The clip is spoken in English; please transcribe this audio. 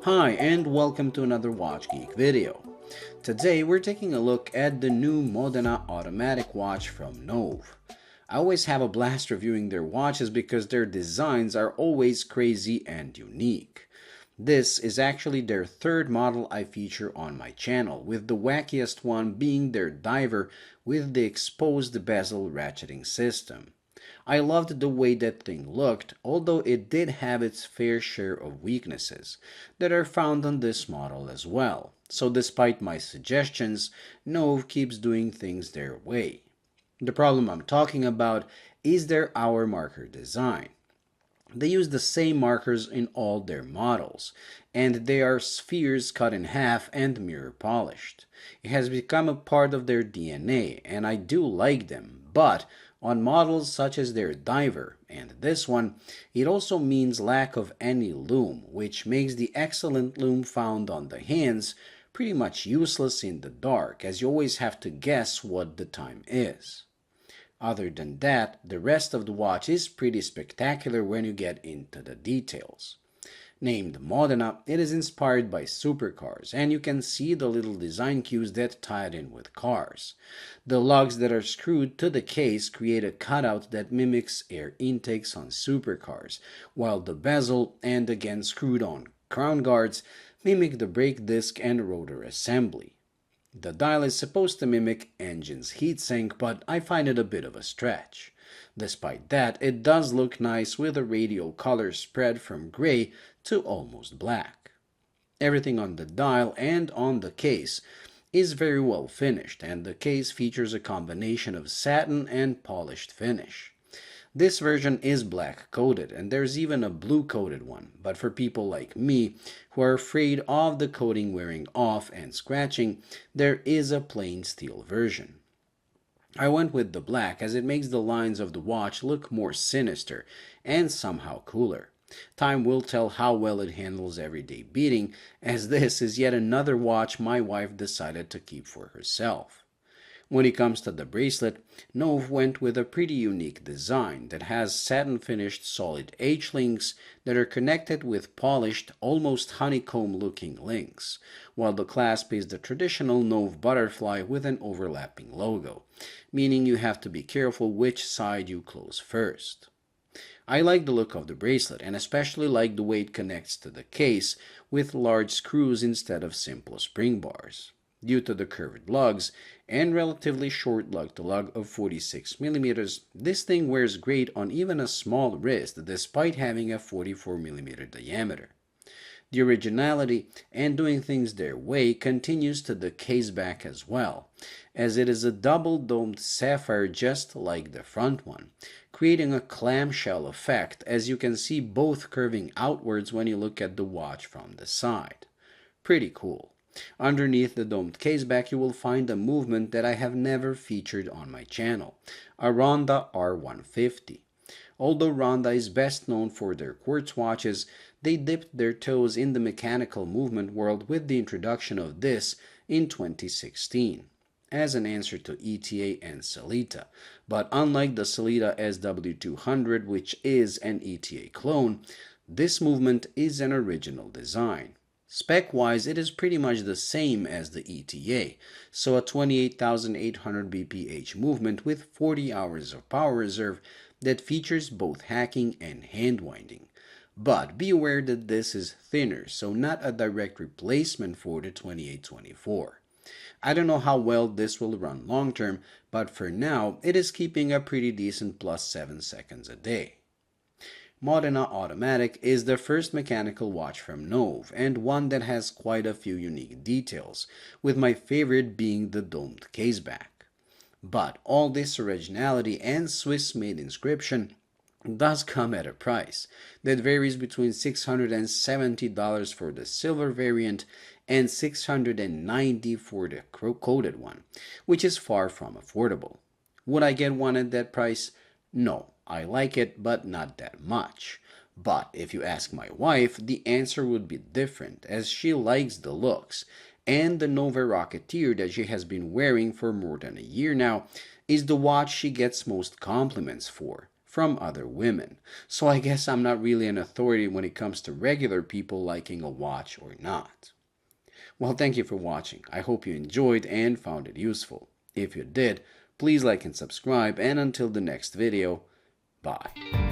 Hi and welcome to another Watch Geek video. Today we're taking a look at the new Modena automatic watch from NOVE. I always have a blast reviewing their watches because their designs are always crazy and unique. This is actually their third model I feature on my channel, with the wackiest one being their diver with the exposed bezel ratcheting system. I loved the way that thing looked, although it did have its fair share of weaknesses that are found on this model as well. So despite my suggestions, NOVE keeps doing things their way. The problem I'm talking about is their hour marker design. They use the same markers in all their models, and they are spheres cut in half and mirror polished. It has become a part of their DNA, and I do like them, but on models such as their diver and this one, it also means lack of any lume, which makes the excellent lume found on the hands pretty much useless in the dark, as you always have to guess what the time is. Other than that, the rest of the watch is pretty spectacular when you get into the details. Named Modena, it is inspired by supercars, and you can see the little design cues that tie it in with cars. The lugs that are screwed to the case create a cutout that mimics air intakes on supercars, while the bezel, and again screwed on crown guards, mimic the brake disc and rotor assembly. The dial is supposed to mimic engine's heatsink, but I find it a bit of a stretch. Despite that, it does look nice with a radial color spread from gray to almost black. Everything on the dial and on the case is very well finished, and the case features a combination of satin and polished finish. This version is black coated, and there's even a blue coated one, but for people like me who are afraid of the coating wearing off and scratching, there is a plain steel version. I went with the black as it makes the lines of the watch look more sinister and somehow cooler. Time will tell how well it handles everyday beating, as this is yet another watch my wife decided to keep for herself. When it comes to the bracelet, NOVE went with a pretty unique design that has satin-finished solid H-links that are connected with polished, almost honeycomb-looking links, while the clasp is the traditional NOVE butterfly with an overlapping logo, meaning you have to be careful which side you close first. I like the look of the bracelet, and especially like the way it connects to the case with large screws instead of simple spring bars. Due to the curved lugs and relatively short lug-to-lug of 46mm, this thing wears great on even a small wrist despite having a 44mm diameter. The originality and doing things their way continues to the case back as well, as it is a double-domed sapphire just like the front one, creating a clamshell effect as you can see both curving outwards when you look at the watch from the side. Pretty cool. Underneath the domed caseback, you will find a movement that I have never featured on my channel, a Ronda R150. Although Ronda is best known for their quartz watches, they dipped their toes in the mechanical movement world with the introduction of this in 2016, as an answer to ETA and Sellita. But unlike the Sellita SW200, which is an ETA clone, this movement is an original design. Spec-wise, it is pretty much the same as the ETA, so a 28,800 bph movement with 40 hours of power reserve that features both hacking and hand winding. But be aware that this is thinner, so not a direct replacement for the 2824. I don't know how well this will run long term, but for now, it is keeping a pretty decent plus 7 seconds a day. Modena Automatic is the first mechanical watch from NOVE, and one that has quite a few unique details, with my favorite being the domed caseback. But all this originality and Swiss-made inscription does come at a price that varies between $670 for the silver variant and $690 for the coated one, which is far from affordable. Would I get one at that price? No. I like it, but not that much. But if you ask my wife, the answer would be different, as she likes the looks, and the NOVE Rocketeer that she has been wearing for more than a year now is the watch she gets most compliments for, from other women. So I guess I'm not really an authority when it comes to regular people liking a watch or not. Well, thank you for watching. I hope you enjoyed and found it useful. If you did, please like and subscribe, and until the next video, bye.